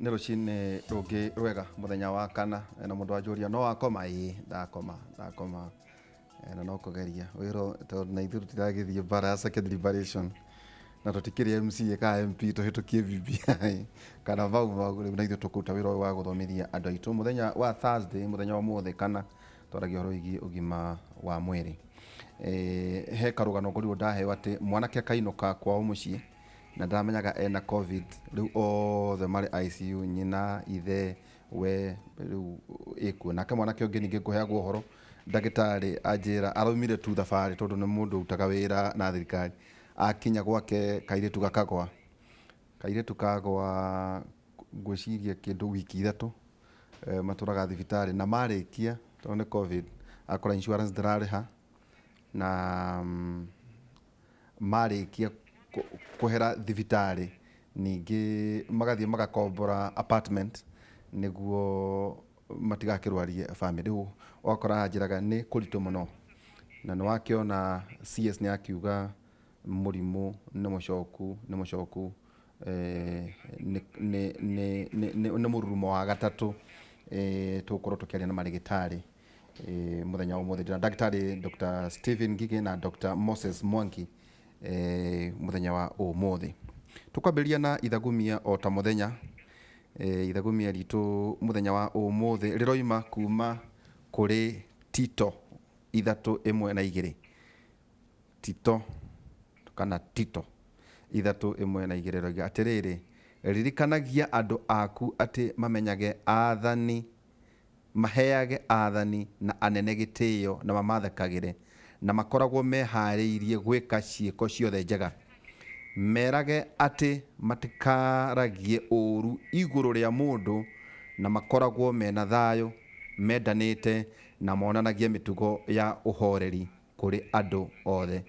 nä rå cinä rå ngä rwega må thenya wa kana na må ndå anjå ria no wakoma ä ndakoma na no kå geria wä ro tondå na ithuä tå tiragä thiä mbara ya secondary liberation na tå tikä rä MCA ka MP tå hä tå kie BBI kana vau rä u na ithuä tå kå ruta wä ra å yå wa gå thomithia andå aitå må thenya wa Thursday må thenya wa må kana twaragia å horo wä å gima wa mwä rä he karå gano ngå ndaheo atä mwanake akainåka kwao må ciä na ndamenyaga ena covid riu othe marĩ ICU nyina ithe we riu ikuo nake mwanake ũngĩ ningĩ ngũheagwo ũhoro ndagĩtarĩ anjĩra araumire tu thabarĩ tondũ nĩ mũndũ ũrutaga wĩra na thirikari akinya gwake kairĩtu kagwa ngwĩciria kĩndũ wiki ithatũ matũraga thibitarĩ na marĩkia tondũ nĩ covid akora insurance ndĩrarĩha na marĩkia kuhera thibitarĩ ningĩ magathiĩ magakombora apartment nĩguo matigakĩrwarie family rĩu wakora njĩraga nĩ kũritũ mũno na nĩ wakĩona CS nĩ akiuga mũrimũ nĩ mũcoku nĩ mũrurumo wa gatatũ tũkorwo tũkĩaria na marĩgĩtarĩ mũthenya wa ũmũthĩ na ndagĩtarĩ Dr. Stephen Ngige na Dr. Moses Mwangi muthenya wa ũmũthĩ tukwambĩrĩria na ithagumia o ta muthenya ithagumia ritũ muthenya wa ũmũthĩ rĩroima kuma kũrĩ Tito 3:1 Tito kana Tito 3:1 roiga atĩrĩrĩ ririkanagia andũ aku atĩ mamenyage athani maheage athani na anene gĩtĩo na mamathekagĩre na makoragwo meharĩirie gwĩka ciĩko ciothe njega merage atĩ matikaragie ũru igũrũ rĩa mũndũ na makoragwo mena thayũ mendanĩte na monanagie mĩtugo ya ũhoreri kũrĩ andũ othe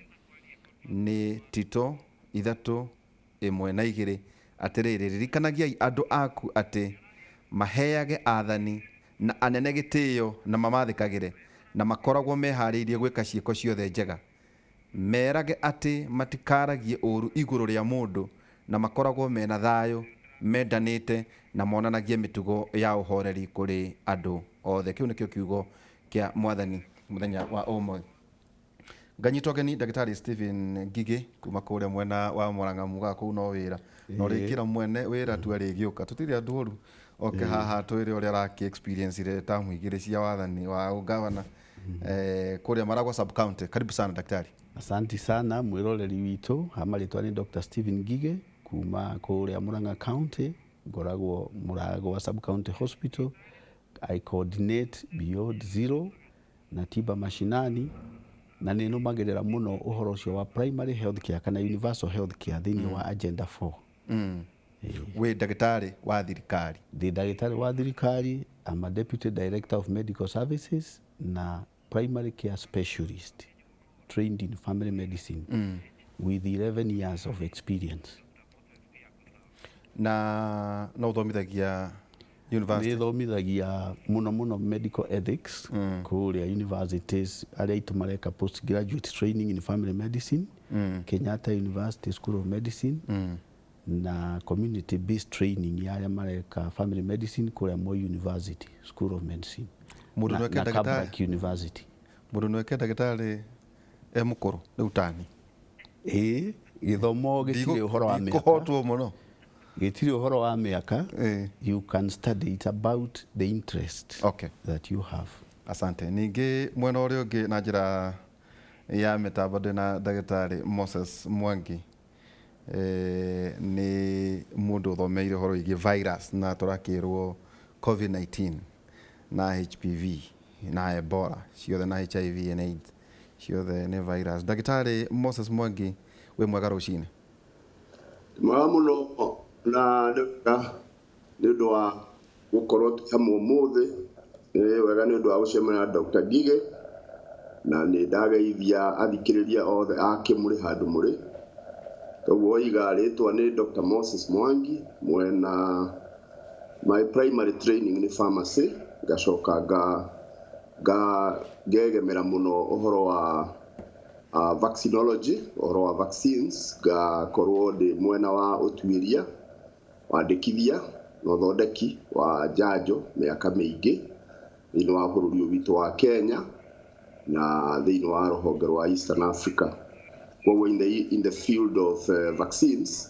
nĩ Tito 3:1 atĩrĩrĩ ririkanagiai andũ aku atĩ maheage athani na anene gĩtĩo na mamathĩkagĩre na makoragwo meharĩirie gwĩka ciĩko ciothe njega merage atĩ matikaragie ũru igũrũ rĩa mũndũ na makoragwo mena thayũ mendanĩte na monanagie mĩtugo ya ũhoreri kũrĩ andũ othe kĩu nĩkĩo kiugo kĩa mwathani mũthenya wa ũmũthĩ nganyitwo geni ndagĩtarĩ Stephen Ngige kuma kũrĩa mwena wa Mũrang'a muga kũu no wĩra no rĩkĩra mwene wĩra tu arĩgĩũka tũtirĩ andũ ũru oke haha twĩre ũrĩa araki experience ile tamu igĩrĩ cia wathani wa ugavana kũrĩa Maragwa sub county karibu sana daktari. Asante sana mwiroreri witũ hamarĩtwa nĩ Dr. Stephen Ngige kuma kũrĩa Mũrang'a county ngoragwo Mũragwa sub county hospital. I coordinate Beyond Zero na tiba mashinani na nĩ nũmagĩrĩra mũno ũhoro ũcio wa primary health care kana universal health care thĩinĩ wa agenda 4. We ndagĩtarĩ wa thirikari. Ndi ndagĩtarĩ wa thirikari, I'm a deputy director of medical services na primary care specialist trained in family medicine with 11 years of experience. Na no ũthomithagia university? Nĩ thomithagia mũno medical ethics kũrĩa universities arĩa itũ mareka postgraduate training in family medicine Kenyatta University School of Medicine na community based training ya mareka family medicine kũrĩa Moi University School of Medicine na Kabarak University. Mũndũ nĩ weke ndagĩtarĩ mũkũrũ rĩu tani gĩthomo gĩtirĩ ũhoro wa mĩaka kũhotwo mũno gĩtirĩ ũhoro wa mĩaka you can study it about the interest that you have. Asante. Ningĩ mwena ũrĩa ũngĩ na njĩra ya mĩtambo ndĩna ndagĩtarĩ Moses Mwangi nĩ mũndũ ũthomeire ũhoro wĩgiĩ virus na tũrakĩrwo COVID-19 na HPV na Ebola ciothe na HIV and AIDS ciothe nĩ virus. Ndagĩtarĩ Moses Mwangi wĩ mwega rũcinĩ? Mwega mũno na nĩ ũndũ wa gũkorwo hamwe ũmũthĩ wega nĩ ũndũ wa gũcemania na Dr. Ngige na nĩ ndageithia athikĩrĩria othe ake mũrĩ handũ mũrĩ. Toguo iga rĩtwa nĩ Dr. Moses Mwangi mwena my primary training nĩ pharmacy ngacoka ngegemera mũno ũhoro wa vaccinology ũhoro wa vaccines ngakorwo ndĩ mwena wa ũtuĩria wandĩkithia na ũthondeki wa njanjo mĩaka mĩingĩ thĩinĩ wa bũrũri witũ wa Kenya na thĩinĩ wa rũhonge rwa Eastern Africa. Koguo in the field of vaccines,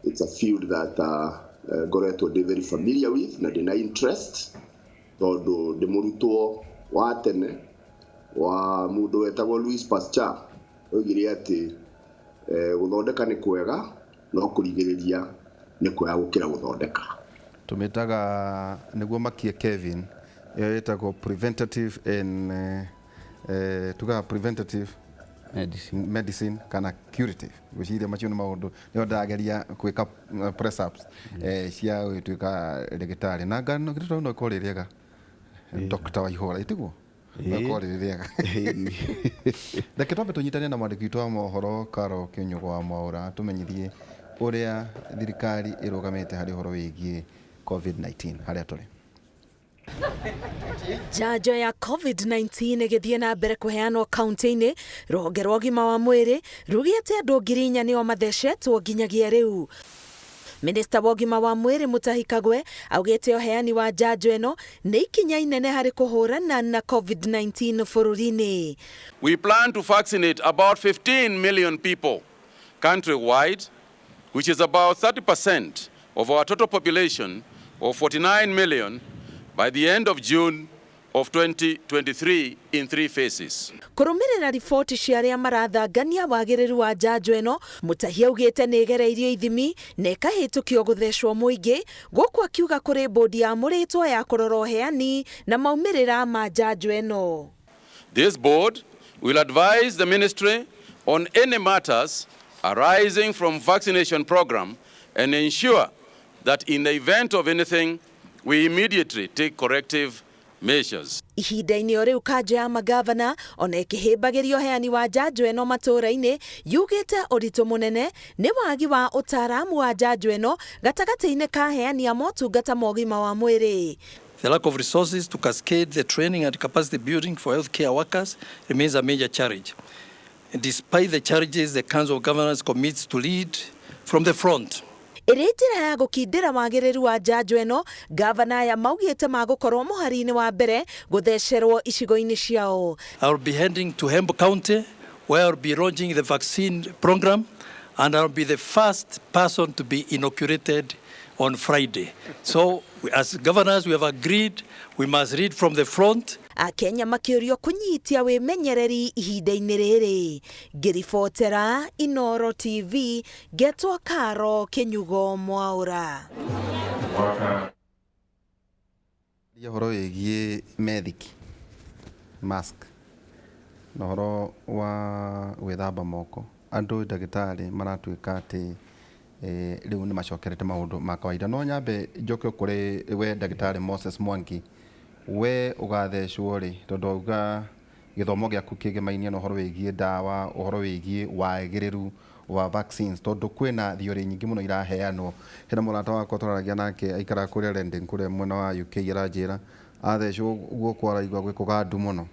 it's a field that ngoretwo ndĩ very familiar with na ndĩna interest tondũ ndĩ mũrutwo wa tene wa mũndũ wetagwo Louis Pasteur oigire atĩ gũthondeka nĩ kwega no kũrigĩrĩria nĩ kwega gũkĩra gũthondeka. Tumetaga nĩguo makie Kevin yetagwo preventative and tuga preventative medicine kana curative gwiciria macio nĩ maũndũ nĩ ndageria gwĩka press ups cia gwĩtuĩka ndagĩtarĩ na ngano gĩtũ no kũrĩ rĩega Dr. Waihora itiguo no kũrĩ rĩega reke twambe tũnyitane na mwandĩki witũ wa mohoro Karo Kĩnyũgũ wa Mwaũra tũmenyithie ũrĩa thirikari ĩrũgamĩte harĩ ũhoro wĩgiĩ COVID-19 harĩa tũrĩ. Njanjo ya COVID-19 ĩgĩthiĩ na mbere kũheanwo kaunti-inĩ, rũhonge rwa ũgima wa mwĩrĩ rugĩte andũ 4,000 nĩo mathecetwo nginyagia rĩu. Minista wa ũgima wa mwĩrĩ Mutahi Kagwe augĩte ũheani wa njanjo ĩno nĩ ikinya inene harĩ kũhũrana na COVID-19 bũrũri-inĩ. We plan to vaccinate about 15 million people countrywide, which is about 30% of our total population of 49 million by the end of June of 2023 in 3 phases. Kũrũmĩrĩra riboti cia arĩa marathangania wagĩrĩru wa njanjo ĩno, Mutahi augĩte nĩ ĩgereirio ithimi na ĩkahĩtũkio gũthecwo mũingĩ, gũkũ akiuga kũrĩ bodi ya mũrĩtwa ya kũrora ũheani na maumĩrĩra ma njanjo ĩno. This board will advise the ministry on any matters arising from vaccination program and ensure that in the event of anything we immediately take corrective measures. Ihinda-inĩ o rĩu kanjũ ya magavana ona ĩkĩhĩmbagĩria ũheani wa njanjo ĩno matũũra-inĩ yugĩte ũritũ mũnene nĩ wagi wa ũtaaramu wa njanjo ĩno gatagatĩ-inĩ ka aheani a motungata ma ũgima wa mwĩrĩ. The lack of resources to cascade the training and capacity building for healthcare workers remains a major challenge. And despite the challenges, the Council of Governors commits to lead from the front. Ĩrĩ njĩra ya gũkindĩra wagĩrĩru wa njanjo ĩno, gavana aya maugĩte magũkorwo mũhari-inĩ wa mbere gũthecerwo icigo-inĩ ciao. I'll be heading to Embu County where I'll be launching the vaccine program and I'll be the first person to be inoculated on Friday. So as governors we have agreed we must lead from the front. Akenya makĩũrio kũnyitia wĩmenyereri ihinda-inĩ rĩrĩ. Ngĩribotera Inooro TV, ngetwo Karo Kĩnyũgũ Mwaũra. Ũhoro wĩgiĩ methiki mask na ũhoro wa gwĩthamba moko, andũ ndagĩtarĩ maratuĩka atĩ rĩu nĩ macokerete maũndũ ma kawaida. No nyambe njoke kũrĩ we ndagĩtarĩ Moses Mwangi, we ũgathecwo rĩ, tondũ auga gĩthomo gĩaku kĩgemainie na ũhoro wĩgiĩ ndawa, ũhoro wĩgiĩ wagĩrĩru wa vaccines, tondũ kwĩna thiorĩ nyingĩ mũno iraheanwo. Hena mũrata wakwa tũraragia nake aikara kũrĩa London kũrĩa mwena wa UK aranjĩra athecwo guoko araigua gwĩ kũgandu mũno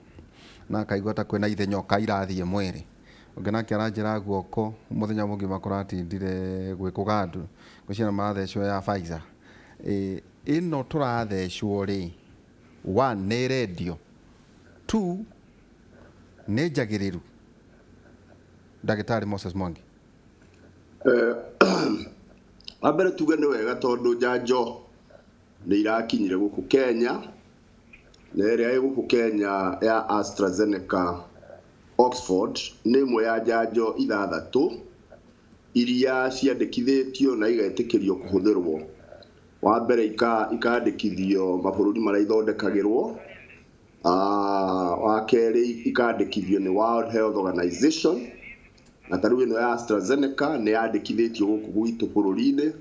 na akaigua ta kwĩna ithenyoka irathiĩ mwĩrĩ. Ũngĩ nake aranjĩra guoko mũthenya mũngĩ makoratindire gwĩ kũgandu gwĩciria mathecwo ya Pfizer. Ĩno tũrathecwo rĩ, 1 nĩ radio, 2 nĩ njagĩrĩru. Ndagĩtarĩ Moses Mwangi. Wambere tuge nĩ wega tondũ njanjo nĩ irakinyire gũkũ Kenya, na ĩrĩa ĩ gũkũ Kenya ya AstraZeneca Oxford nĩ ĩmwe ya njanjo 6 iria ciandĩkithĩtio na igetĩkĩrio kũhũthĩrwo. Wa mbere ikandĩkithio mabũrũri marĩa ithondekagĩrwo, wa kerĩ ikandĩkithio nĩ World Health Organization, na tarĩu ĩno ya AstraZeneca nĩ yandĩkithĩtio gũkũ gwitũ bũrũri-inĩ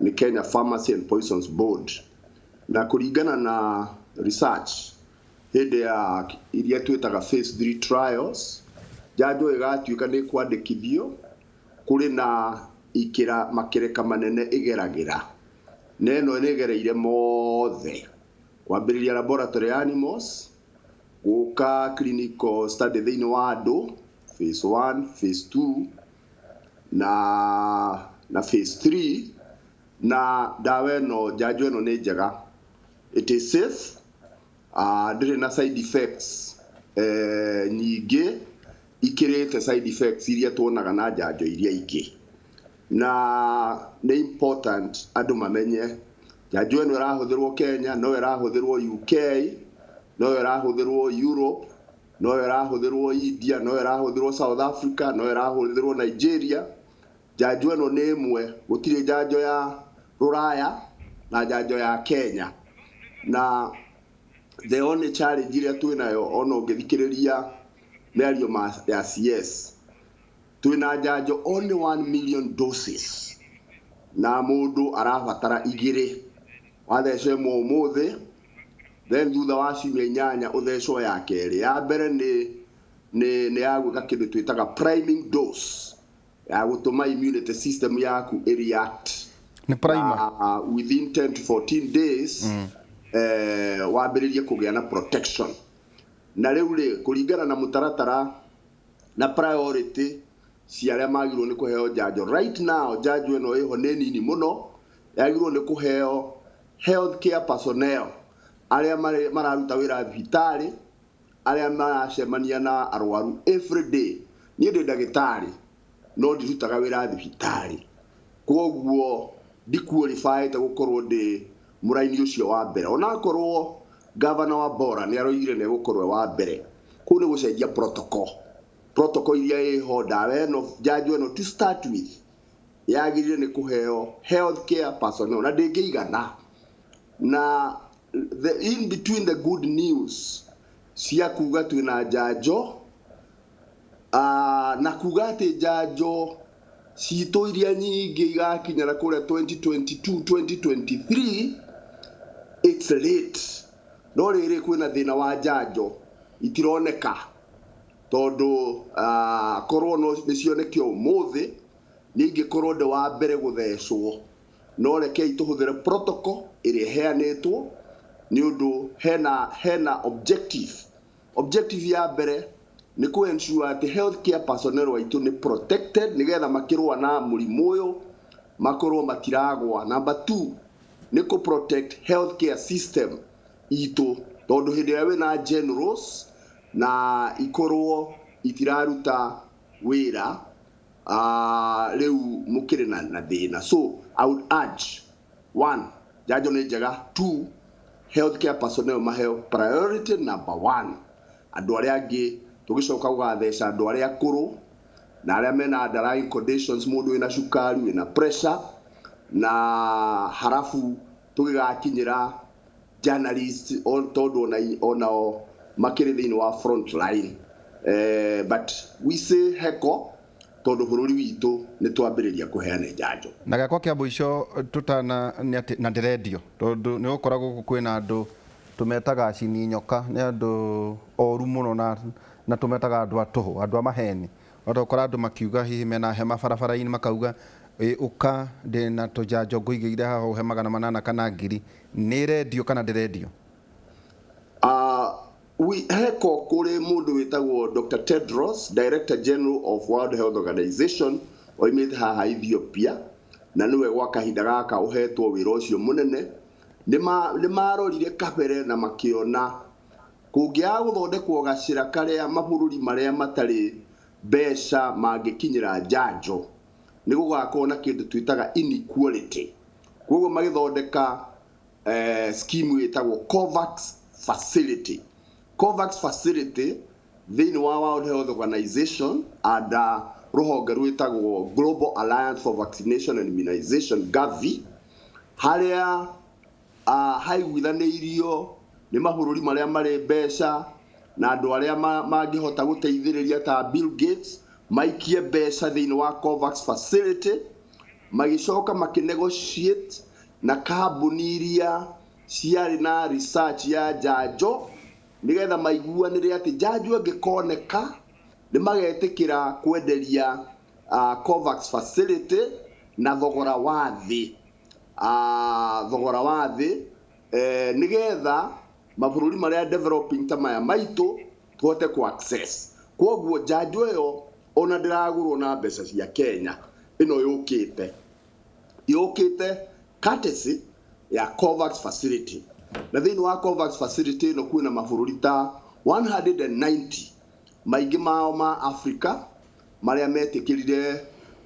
nĩ Kenya Pharmacy and Poisons Board. Na kũringana na research hĩndĩ ya iria twĩtaga phase 3 trials, njanjo ĩgatuĩka nĩ kwandĩkithio kũrĩ na makĩreka manene igeragĩra. Na ĩno nĩ igereire mothe kwambĩrĩria laboratory animals, gũka clinical study thĩinĩ wa andũ, phase 1, phase 2 na phase 3, na dawa no njanjo ĩno nĩ njega. It is safe, ndĩrĩ na side effects nyingĩ ikĩrĩte side effects iria tuonaga na njanjo iria ingĩ. Na nĩ important andũ mamenye njanjo ĩno ĩrahũthĩrwo Kenya, no ĩrahũthĩrwo UK, no ĩrahũthĩrwo Europe, no ĩrahũthĩrwo India, no ĩrahũthĩrwo South Africa, no ĩrahũthĩrwo Nigeria. Njanjo ĩno nĩ ĩmwe, gũtirĩ njanjo ya Rũraya na njanjo ya Kenya. Na the only challenge iria twĩnayo ona ũngĩthikĩrĩria mĩario ya CS, twĩna njanjo only 1 million doses, na mũndũ arabatara 2. Wathece ũmũthĩ, then thutha wa ciumia 8 ũthecwo ya kerĩ. Ya mbere nĩ ya gwĩka kĩndũ twĩtaga priming dose, ya gũtũma immunity system yaku react. Ni primer. Within 10 to 14 days wambĩrĩrie kũgĩa na protection. Na rĩu kũringana na mũtaratara na priority cia arĩa magĩrĩirwo nĩ kũheo njanjo. Right now njanjo ĩno ĩho nĩ nini mũno, yagĩrĩirwo nĩ kũheo healthcare personnel arĩa mararuta wĩra thibitarĩ, arĩa maracemania na arwaru every day. Niĩ ndĩ ndagĩtarĩ no ndirutaga wĩra thibitarĩ, koguo ndiqualified gũkorwo ndĩ mũraini ũcio wa mbere. Onakorwo governor wa Bora nĩ aroigire nĩ gũkorwo wa mbere, kũu nĩ gũcenjia protocol iria ĩho. Ndawa ĩno njanjo ĩno to start with yagĩrĩire nĩ kũheo healthcare personnel na ndĩngĩigana. Na in between the good news cia kuga twĩna njanjo na kuga atĩ njanjo citũ iria nyingĩ igakinyara kũrĩa 2022-2023, it's late. No rĩrĩ kwĩna thĩna wa njanjo itironeka, tondũ korwo no nĩcionekio ũmũthĩ, nĩingĩkorwo ndĩ wa mbere gũthecwo. No rekei tũhũthĩre protocol ĩrĩa ĩheanĩtwo, nĩ ũndũ hena objective ya mbere nĩ ku ensure atĩ healthcare personnel waitũ nĩ protected, nĩgetha makĩrũa na mũrimũ ũyũ makorwo matiragwa. Number 2 nĩ ku protect healthcare system itũ, tondũ hĩndĩ ĩrĩa wĩna generals na ikorwo itiraruta wĩra, rĩu mũkĩrĩ na thĩna. So I would urge 1, njanjo nĩ njega. 2, healthcare personnel maheo priority number 1. Andũ arĩa angĩ tũgĩcoka gũgatheca andũ arĩa akũrũ na arĩa mena underlying conditions, mũndũ wĩna cukari, wĩna pressure, na harafu tũgĩgakinyĩra journalists tondũ onao makĩrĩ thĩinĩ wa front line. But we say heko, tondũ bũrũri witũ nĩ twambĩrĩria kũheana njanjo. Na gakwa kĩa mũico tutana na ndĩrendio, tondũ nĩ gũkora gũkũ kwĩna andũ tũmetaga acini nyoka, nĩ andũ oru mũno na tũmetaga andũ a tũhũ, andũ a maheni. Ũgakora andũ makiuga hihi mena hema barabara-inĩ makauga ũka ndĩna tũnjanjo ngũigĩire haha ũhe 800 kana 1000. Nĩ rendio kana ndĩrendio? Heko kũrĩ mũndũ wĩtagwo Dr. Tedros, Director General of World Health Organization, oimĩte haha Ethiopia, na nĩwe gwa kahinda gaka ũhetwo wĩra ũcio mũnene. Nĩ marorire kabere na makĩona kũngĩaga gũthondekwo gacĩra karĩa mabũrũri marĩa matarĩ mbeca mangĩkinyĩra njanjo, nĩ gũgakorwo na kĩndũ twĩtaga inequality. Koguo magĩthondeka scheme ĩtagwo COVAX facility. COVAX facility thĩinĩ wa World Health Organization and rũhonge rwĩtagwo Global Alliance for Vaccination and Immunization, Gavi, harĩa haiguithanĩirio nĩ mabũrũri marĩa marĩ mbeca na andũ arĩa mangĩhota gũteithĩrĩria ta Bill Gates maikie mbeca thĩinĩ wa COVAX facility, magĩcoka makĩnegotiate na kambuni iria ciarĩ na research ya njanjo, nĩgetha maiguanĩre atĩ njanjo ĩngĩkoneka nĩ magetĩkĩra kwenderia COVAX facility na thogora wa thĩ. Nĩgetha mabũrũri marĩa developing ta maya maitũ tuhote ku access. Koguo njanjo ĩyo ona ndĩragũrwo na mbeca cia Kenya, ĩno yũkĩte courtesy ya COVAX facility. Na thĩinĩ wa COVAX facility no kwĩna mabũrũri ta 190 maingĩ mao ma Africa marĩa metĩkĩrire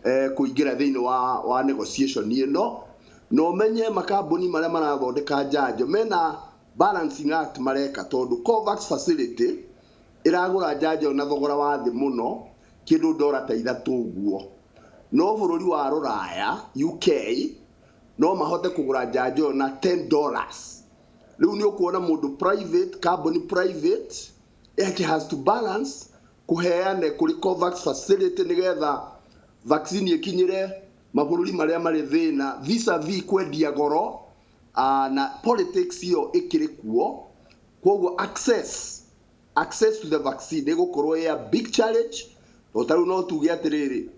kũingĩra thĩinĩ wa negotiation ĩno. No menye makambuni marĩa marathondeka njanjo mena balancing act mareka, tondũ COVAX facility ĩragũra njanjo na thogora wa thĩ mũno, kĩndũ $3 ũguo. No bũrũri wa Rũraya UK no mahote kũgũra njanjo na $10. Rĩu nĩ ũkuona mũndũ private, company private, it has to balance kuheane kuri COVAX facility nigetha vaccine ikinyire mabũrũri marĩa marĩ thĩna vis-a-vis kwendia goro, na politics hiyo ikiri kuo. Kwoguo access to the vaccine ĩgũkorwo ya big challenge. Totaru no tuge atiriri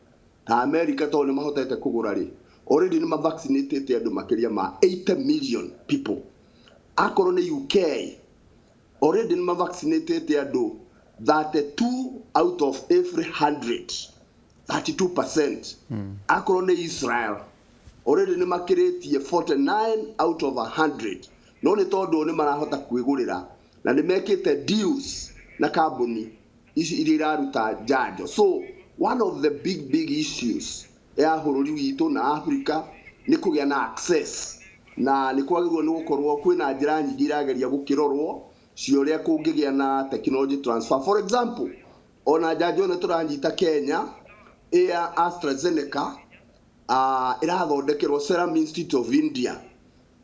ta America to nĩ mahotete kũgũra rĩ, already nĩ vaccinated andũ makĩria ma 80 million people. Akorwo nĩ UK already nĩ vaccinated andũ 32 out of every 100, 32%. Akorwo nĩ Israel already nĩ makĩrĩtie 49 out of 100. No nĩ tondũ nĩ marahota kwĩgũrĩra na nĩ mekĩte deals na kambuni ici iria iraruta njanjo. So one of the big issues ya bũrũri witũ na Africa nĩ kũgĩa na access, na nĩ kwagĩrĩirwo nĩ gũkorwo kwĩna njĩra nyingĩ irageria gũkĩrorwo ciũrĩa kũngĩgĩa na technology transfer. For example, ona njanjo ĩno tũranyita Kenya ya AstraZeneca irathondekerwo Serum Institute of India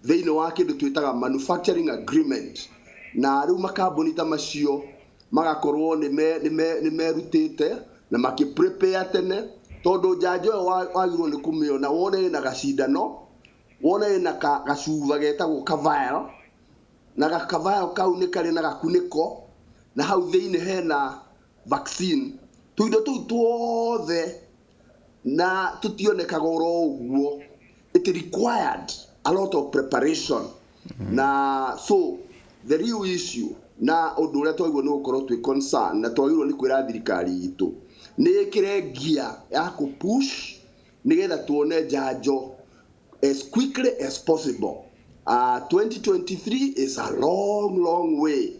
thĩinĩ wa kĩndũ twĩtaga manufacturing agreement, na rĩu makambuni ta macio magakorwo nĩ merutĩte na makĩprepare tene, tondũ njanjo ĩyo wagĩrĩirwo nĩ kũmĩona wone na gacindano, wone na gacuba getagwo ka-vial, na gaka-vial kau nĩ karĩ na gakunĩko, na hau thĩinĩ hena vaccine. Tũindo tũu tuothe na tũtionekaga oro ũguo. It required a lot of preparation. Na so the real issue na ũndũ ũrĩa twagĩrĩirwo nĩ gũkorwo twĩ concern na twagĩrĩirwo nĩ kwĩra thirikari itũ nĩ ĩkĩre gear ya kũpush nĩgetha tuone njanjo as quickly as possible. 2023 is a long way.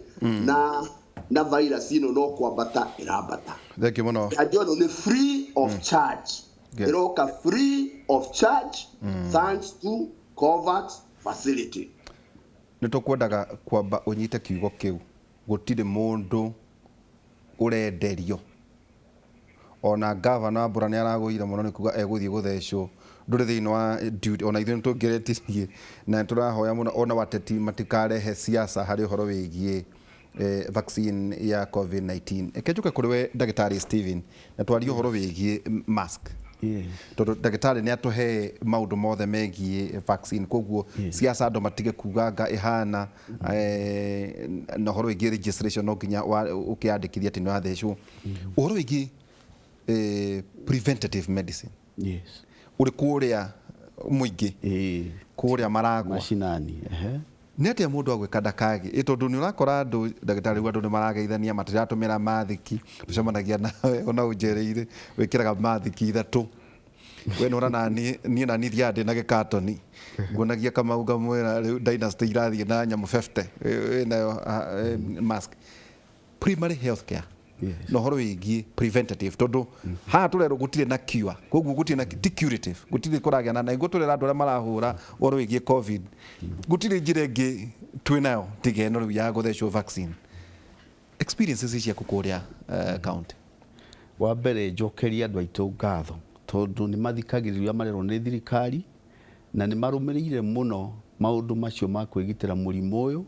Na virus ino no kwambata irambata. Thank you muno. Njanjo ĩno nĩ free of charge. Iroka free of charge thanks to COVAX facility. Nĩtũkwendaga kwamba ũnyite kiugo kĩu, gũtirĩ mũndũ ũrenderio. Ona gavana wa Mbura nĩaragũire mũno nĩ kuga egũthiĩ gũthecwo, ndũrĩ thĩinĩ wa duty. Ona ithuĩ nĩtũngĩretirie na tũrahoya mũno ona wateti matikarehe siasa harĩ ũhoro wĩgiĩ vaccine ya COVID-19. Ekejuke kũrĩ we Ndagĩtarĩ Stephen na twarie ũhoro wĩgiĩ mask. Tondũ ndagĩtarĩ nĩ atũhe maũndũ mothe megiĩ vaccine, koguo siasa andũ matige kuganga ihana na ũhoro wĩgiĩ registration no nginya ũkĩandĩkithia atĩ nĩ wathecwo. Ũhoro wĩgiĩ preventative medicine. Ũrĩ kũrĩa mũingĩ kũrĩa Maragwa mashinani nĩ atĩa mũndũ agwĩka ndakage, tondũ nĩ ũrakora andũ ndagĩtarĩ andũ nĩ marageithania matiratũmĩra mathiki, tũcemanagia nawe ona ũnjereire wĩkĩraga mathiki 3 we nĩ ũrana niĩ na nithia ndĩ na gĩkatoni nguonagia Kamau ngamwĩra rĩu Dynasty irathiĩ na nyamũ 50 wĩnayo mask. Primary health care no horo wĩgiĩ preventative, tondũ haha tũrerwo gũtirĩ na cure, koguo gũtirĩ na curative, gũtirĩ kũragĩa na nĩguo tũrera andũ arĩa marahũra ũhoro wĩgiĩ COVID, gũtirĩ njĩra ĩngĩ twĩnayo tiga ĩno rĩu ya gũthecwo vaccine. Experiences cia kũrĩa county. Wa mbere njokeria andũ aitũ ngatho tondũ nĩ mathikagĩrĩria marerwo nĩ thirikari na nĩ marũmĩrĩire mũno maũndũ macio ma kwĩgitĩra mũrimũ ũyũ,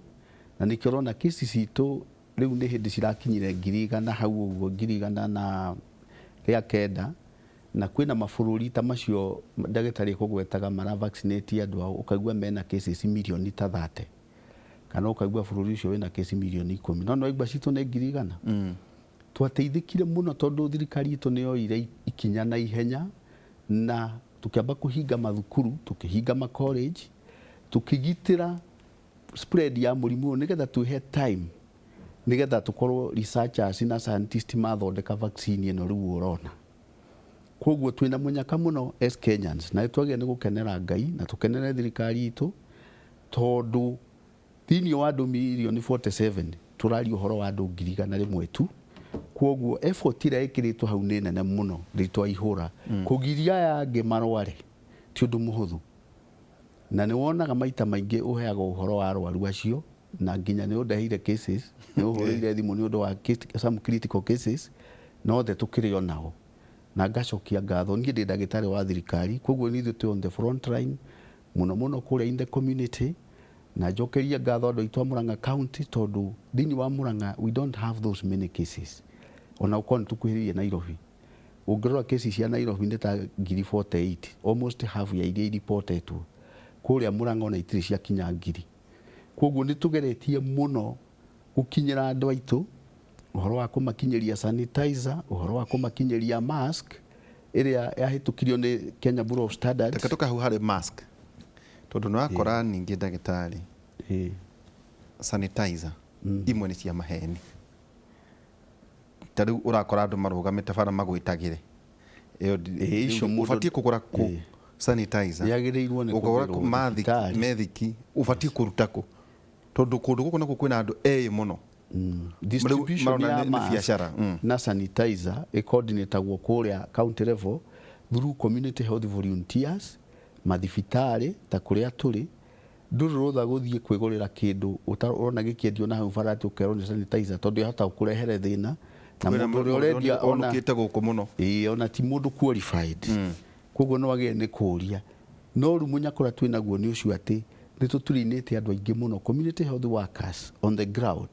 na nĩkĩo ũrona kesi citũ rĩu nĩ hĩndĩ cirakinyire 100 hau ũguo 109 na kwĩna mabũrũri ta macio ndagĩtarĩ kũgwetaga mara vaccinate andũ ao, ũkaigua mena cases milioni ta 30 kana ũkaigua bũrũri ũcio wĩna kesi milioni 10, no no igba citũ nĩ 100. Twateithĩkire mũno tondũ thirikari itũ nĩ yoire ikinya na ihenya, na tukĩamba kũhinga mathukuru, tukĩhinga ma college, tukĩgitĩra spread ya mũrimũ nĩgetha tuhe time, nĩgetha tũkorwo researchers na scientists mathondeka vaccine ĩno rĩu ũrona. koguo twina munyaka muno as Kenyans na twagire ni gukenera Ngai na tukenere thirikari itu tondu thini wa andu milioni 47 turari uhoro wa andu 100,000 tu koguo effort ira ikiritwo hau ni nene muno ritwa ihura kugiria yange marware ti undu muhuthu na ni wonaga maita maingi uheaga uhoro wa arwaru acio na nginya ni undeheire cases ni uhoreire thimu ni undu wa some critical cases no the tukirio nao na ngacokia ngatho ngi ndi ndagitari wa thirikari koguo ni thu on the front line muno kuria in the community na jokeria ngatho andu aitwa Murang'a County tondu thini wa Murang'a we don't have those many cases ona ukoni tukuhiririe Nairobi ungirora cases cia Nairobi ni ta 48 almost half ya iria reportetwo kuria Murang'a ona itiri cia kinya 1000 koguo ni tugeretie muno gukinyira andu aitu uhoro wa kumakinyeria sanitizer uhoro wa kumakinyeria mask iria yahitukirio ni Kenya Bureau of Standards takatoka hu hari mask tondu no akora ningi ndagitari sanitizer imwe ni cia maheni tari urakora andu marugamite bara magwitagire icio ufatie kugura ku sanitizer yagirirwo ni kugura ku mediki ufatie kuruta ku tondu kundu guku nako kwina andu muno distribution ya mask na sanitizer coordinatagwo kuria county level through community health volunteers mathibitari ta kuria turi ndururutha guthie kwigurira kindu utarona gikiendio na hau farati ukero ni sanitizer tondu yahota kurehere thina na mundu urendia ona kite guku muno ona ti mundu qualified koguo no age ni kuria no rumunya kora twinaguo ni ucio ati ni tuturinite andu aingi muno community health workers on the ground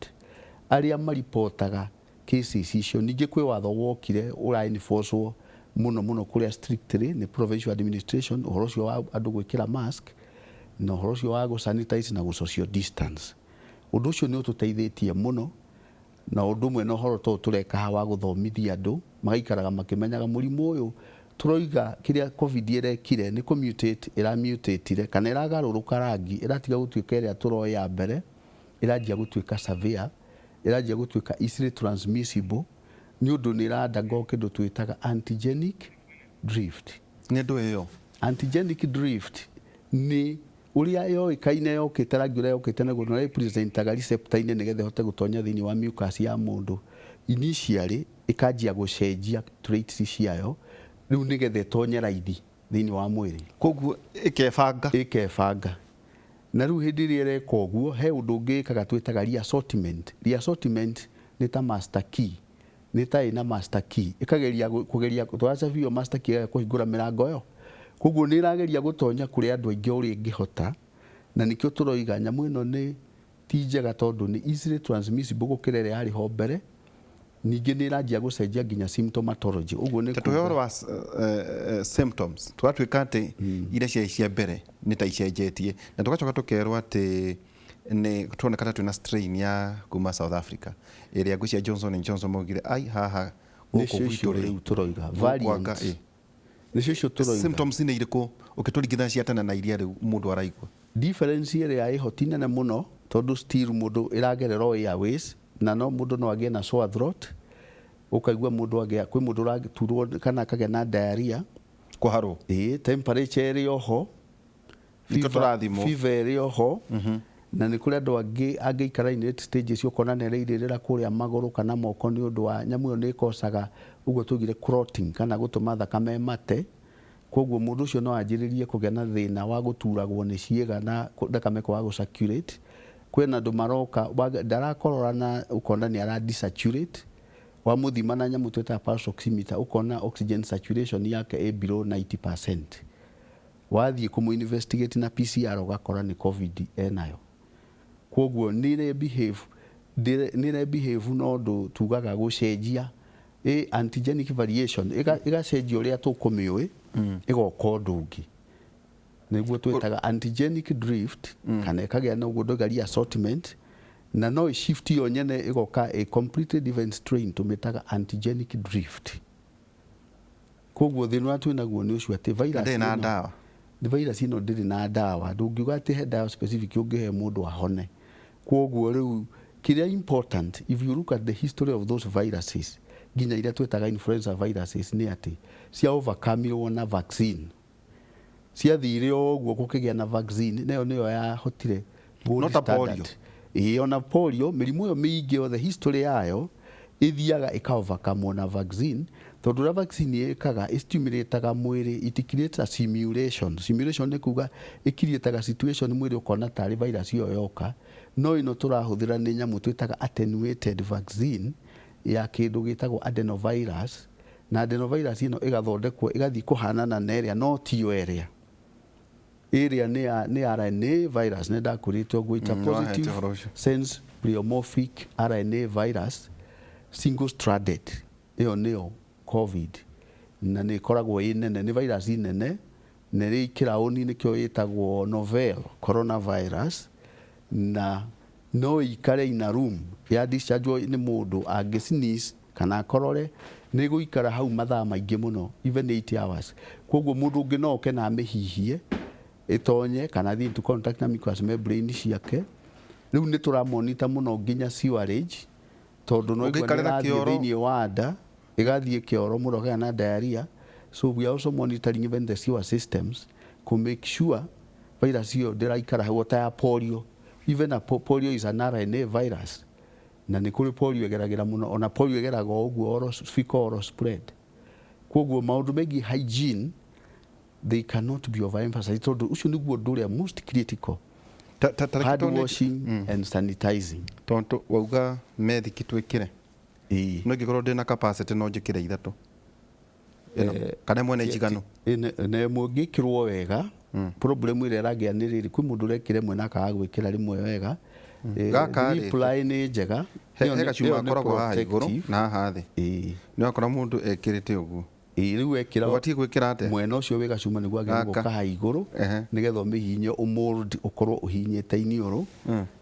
aria maripotaga cases icio ningi kwi watho wokire ura enforcewo muno kuria strictly ni provincial administration uhoro cio wa andu gwikira mask na uhoro cio wa go sanitize na go social distance undu ucio ni ututeithitie muno na undu mwe no horo to tureka hawa guthomithia andu magaikaraga makimenyaga murimu uyu turoiga kiria covid irekire ni commutate ira mutatire kana iragaruruka rangi iratiga gutuika iria turoya mbere irajia gutuika severe irajia gutuika easily transmissible ni undu ni randa ngo kindu twitaga antigenic drift ni ndu iyo antigenic drift ni uria yo ikaine yo kitaragira yo kitene no representaga receptor ine nigethe hote gutonya thini wa mucus ya mundu initially ikajia gucenjia traits ciayo riu nigethe tonye raidi thini wa mwiri koguo ikebanga na riu hindi ri reka uguo he undu ngikaga twitaga reassortment ni ta master key ni ta ina master key kugeria twacabio master key kuhingura mirango yo koguo ni irageria gutonya kuri andu aingi uri ngihota na nikio turoiga nyamu ino ni tijega tondu ni easily transmissible gukirere hari ho mbere ningi ni irajia gucenjia nginya symptomatology uguo ni tuhoro wa symptoms twatwika ati ire cia mbere ni ta icenjetie na tugacoka tukerwa ati ni tuonekana twina strain ya kuma South Africa iria gucia Johnson & Johnson mogire ai haha guku gwitu turoiga variant nicio turoiga symptoms ni iriku ukiturigithania tena na iria riu mundu araigua difference iria ihotina na muno tondu still mundu iragerero airways na no mundu no agie na sore throat ukaigua mundu agia kwi mundu raturwo kana akagea na diarrhea kuharo temperature iri oho fever iri oho na ni kuri andu angi ikara in late stages ukona ne iririra kuria maguru kana moko ni undu wa nyamu yo ni kosaga uguo tugire clotting kana gutuma thakame mate koguo mundu ucio no anjiririe kugea na thina wa guturagwo ni ciega na thakame kwa gucirculate kwena andu maroka ndarakorora na ukona ni ara desaturate wa muthima na nyamu tweta pulse oximeter ukona oxygen saturation yake below 90%. Wathie kumu investigate na PCR ugakora ni covid enayo koguo ni behave no ndu tugaga gucenjia antigenic variation igacenjia uria tukumiwe igoka undu ungi niguo twetaga antigenic drift kana ikagea na uguo ndogaria assortment na no shift yo nyene igoka a completely different strain tumetaga antigenic drift koguo thina twinaguo ni ucio ati virus na ndawa the virus ino ndiri na ndawa ndungiuga ati he ndawa specific ungihe mundu ahone koguo riu kiria important if you look at the history of those viruses nginya iria twetaga influenza viruses nĩ atĩ cia overcome na vaccine ciathire ũguo gũkĩgĩa na vaccine nayo nĩyo yahotire gold standard. Ona polio mĩrimũ ĩyo mĩingĩ yothe history yayo ithiaga ĩka-overcome na vaccine tondũ ũrĩa vaccine ĩkaga ĩstimulataga mwĩrĩ, it creates a simulation. Simulation nĩ kuga ĩkirietaga situation mwĩrĩ ũkona tarĩ virus ĩyo yoka, no ĩno tũrahũthĩra nĩ nyamũ twĩtaga attenuated vaccine ya kĩndũ gĩtagwo adenovirus, na adenovirus ĩno ĩgathondekwo ĩgathiĩ kũhanana na ĩrĩa no tiyo ĩrĩa nĩ RNA virus nĩ ndakũrĩte ũguo ita positive sense pleomorphic RNA virus single stranded ĩyo nĩyo COVID, na nĩ ĩkoragwo ĩ nene, nĩ virus nene na ĩrĩ kĩraũni nĩkĩo ĩtagwo novel coronavirus, na no ikare in a room ya discharge nĩ mũndũ angĩ-sneeze kana akorore nĩ gũikara hau mathaa maingĩ mũno even 8 hours. Koguo mũndũ ũngĩ no oke na amĩhihie itonye kana thiĩ into contact na mucous membrane ciake. Rĩu nĩ tũramonita mũno nginya sewerage tondũ no igũa thĩinĩ wa nda igathiĩ kĩoro mũndũ akagĩa na diarrhea. So we are also monitoring even the sewer systems to make sure virus hiyo ndĩraikara hau ta ya polio. Even a polio is an RNA virus, na nĩ kũrĩ polio ĩgeragĩra mũno, ona polio ĩgeraga ũguo fecal oral spread. Koguo maũndũ megiĩ hygiene they cannot be overemphasized tondũ ũcio nĩguo ũndũ ũrĩa most critical. Hand washing and sanitizing. Tonto wauga methiki twĩkĩre no ngĩkorwo ndĩna capacity no njĩkĩre ithatũ kana mwene njiganu na mũngĩkĩrwo wega. Problem ĩrĩa ĩragĩa nĩ rĩrĩ, kwĩ mũndũ ũrekĩra ĩmwe na akaga gwĩkĩra rĩmwe wega. Reply nĩ njega, he gacuma akoragwo haha igũrũ na haha thĩ, nĩ wakora mũndũ ekĩrĩte ũguo. Rĩu ekĩra ũbatiĩ gwĩkĩra atĩa mwena ũcio wĩ gacuma nĩguo agĩrĩirwo gũkaha igũrũ nĩgetha ũmĩhihinye ũmold ũkorwo ũhihinyĩte iniũrũ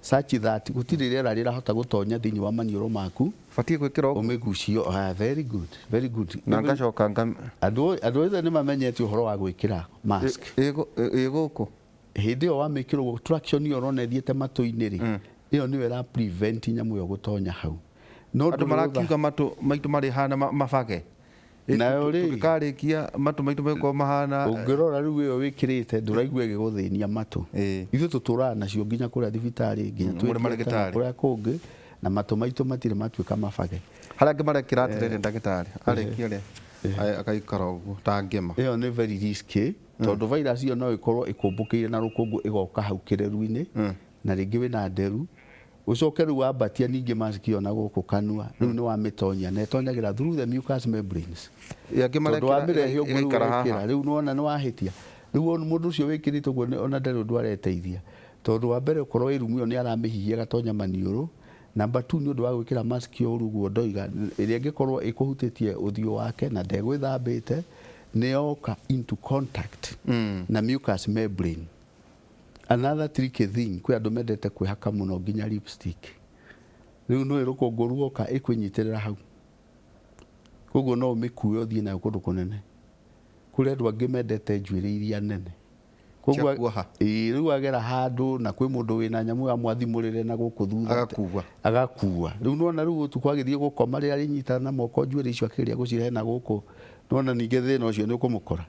such that gũtirĩ rĩera rĩrahota gũtonya thĩinĩ wa maniũrũ maku. Batiĩ gwĩkĩra ũmĩgucio. Very good, very good. Na ngacoka andũ othe nĩ mamenyete ũhoro wa gwĩkĩra mask gũkũ hĩndĩ ĩyo wamĩkĩrwo traction ĩyo ũrona ĩthiĩte matũ-inĩ rĩ, ĩyo nĩyo ĩra prevent nyamũ ĩyo gũtonya hau. Andũ marakiuga matũ maitũ marĩ hana mabage nayo rĩ tũkarĩkia matũ maitũ megũkorwo mahana. Ũngĩrora rĩu ĩyo wĩkĩrĩte ndũraigua ĩgĩgũthĩnia matũ. Ithuĩ tũtũraga nacio nginya kũrĩa thibitarĩ nginya kũrĩa kũngĩ na matũ maitũ matirĩ matuĩka mabage. Harĩa angĩ marekĩra atĩrĩrĩ ndagĩtarĩ arĩkia rĩ akaikara ũguo ta ngĩma. Ĩyo nĩ very risky tondũ virus ĩyo no ĩkorwo ĩkũmbũkĩire na rũkũngũ ĩgoka hau kĩreru-inĩ na rĩngĩ wĩna nderu ucoke rĩu wambatia ningĩ mask ĩyo na gũkũ kanua rĩu nĩ wamĩtonyia na ĩtonyagĩra through the mucous membranes. Tondũ wamĩrehe ũguo wĩkĩra rĩu nĩwona nĩ wahĩtia. Rĩu mũndũ ũcio wĩkĩrĩte ũguo ona ndarĩ ũndũ areteithia tondũ wa mbere ũkorwo ĩrumu ĩyo nĩ aramĩhihia agatonya maniũrũ. Number 2 nĩ ũndũ wa gwĩkĩra mask ĩyo ũguo ndoiga ĩrĩa ĩngĩkorwo ĩkũhutĩtie ũthiũ wake na ndegwĩthambĩte nĩ yoka into contact na mucous membrane. Another tricky thing, kwĩ andũ mendete kwĩhaka mũno nginya lipstick. Rĩu no rũkũngũ ruoka ĩkwĩnyitĩrĩra hau. Koguo no ũmĩkue ũthiĩ nayo kũndũ kũnene. Kũrĩ andũ angĩ mendete njuĩrĩ iria nene. Koguo rĩu agera handũ na kwĩ mũndũ wĩna nyamũ ya mwathimũrĩre na gũkũ thutha agakua. Rĩu nona rĩu ũtukũ agĩthiĩ gũkoma rĩrĩa arĩnyita na moko njuĩrĩ icio akĩrĩa gũcirehe na gũkũ nona ningĩ thĩna ũcio nĩ ũkũmũkora.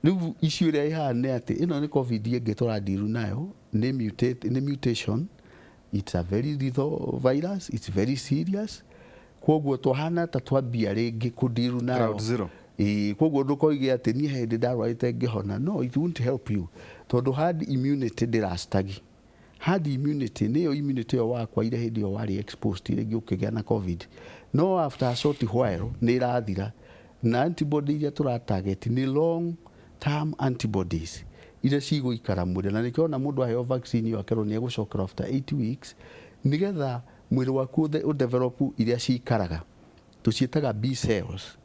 Rĩu issue ĩrĩa ĩhaha nĩ atĩ ĩno nĩ COVID ĩngĩ tũrandiru nayo nĩ mutation. It's a very lethal virus, it's very serious. Koguo twahana ta twambia rĩngĩ kũndiru nayo. Koguo ndũkoige atĩ niĩ hĩndĩ ndarwarĩte ngĩhona. No, it won't help you tondũ hard immunity ndĩrastagi. Hard immunity nĩyo immunity ĩyo wakwa ile hĩndĩ ĩyo warĩ exposed rĩngĩ ũkĩgĩa na COVID. No after a short while nĩ ĩrathira na antibody iria tũratarget nĩ long term antibodies iria cigũikara mwĩrĩ na nĩkĩo ona mũndũ aheo vaccine ĩyo akerwo nĩ egũcokera after 8 weeks nĩgetha mwĩrĩ waku ũdevelop iria cikaraga tũciĩtaga B cells.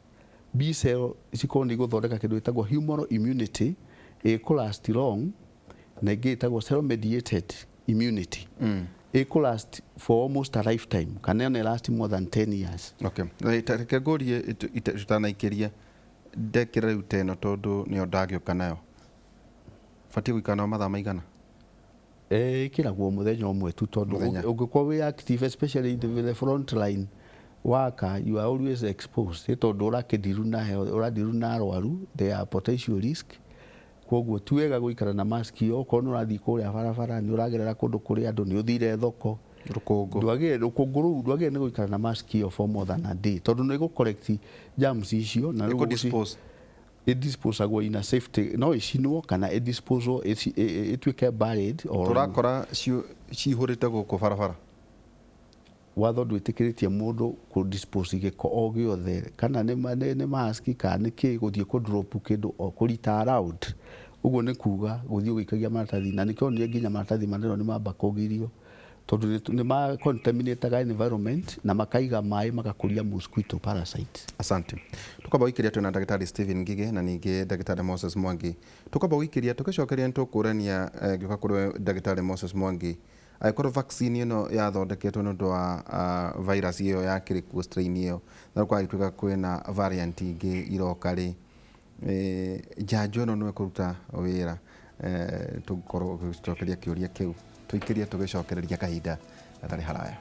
B cell cikorwo nĩ igũthondeka kĩndũ gĩtagwo humoral immunity ĩkũlast long na ĩngĩ ĩtagwo cell mediated immunity ĩkũlast for almost a lifetime kana ĩna last more than 10 years. Okay, reke ngũrie tutanaikĩria ndekĩra rĩu teno tondũ nĩyo ndagĩũka nayo batiĩ gũikara nayo mathaa maigana? Ĩkĩragwo mũthenya ũmwe tu tondũ ũngĩkorwo wĩ active especially in the front line waka you are always exposed tondu urakidiru na heho uradiru na arwaru there are potential risk koguo tuwega guikara na mask yo kono urathi kuria barabara ni uragerera kundu kuri andu ni uthire thoko rukungu ndwagire ni guikara na mask yo for more than a day tondu ni go correct germs icio na go dispose disposagwo in a safety no icinwo kana disposal itwike buried or turakora cihurite guku barabara watho ndwĩtĩkĩrĩtie mũndũ ku dispose gĩko o gĩothe kana nĩ mask kana nĩkĩ gũthiĩ ku drop kĩndũ o kũrita around ũguo nĩ kuga gũthiĩ gũikagia maratathi na nĩkĩo nĩ nginya maratathi manene nĩ mamba kũgirio tondũ nĩ ma contaminate environment na makaiga maĩ magakũria mosquito parasites. Asante. Tukaba wikiria tuna Daktari Stephen Ngige na ninge Daktari Moses Mwangi. Tukaba wikiria tukicokeria ntukurania gĩuka kũrĩ Daktari Moses Mwangi. Aikorwo vaccine ino yathondeketwo nĩ ũndũ wa virus iyo ya kĩrĩkuo strain iyo na gũgatuĩka kwĩna variant ingĩ iroka rĩ njanjo ĩno no ĩkũruta wĩra tũkorwo gũcokeria kĩũria kĩu tũikĩrie tũgĩcokereria kahinda gatarĩ haraya.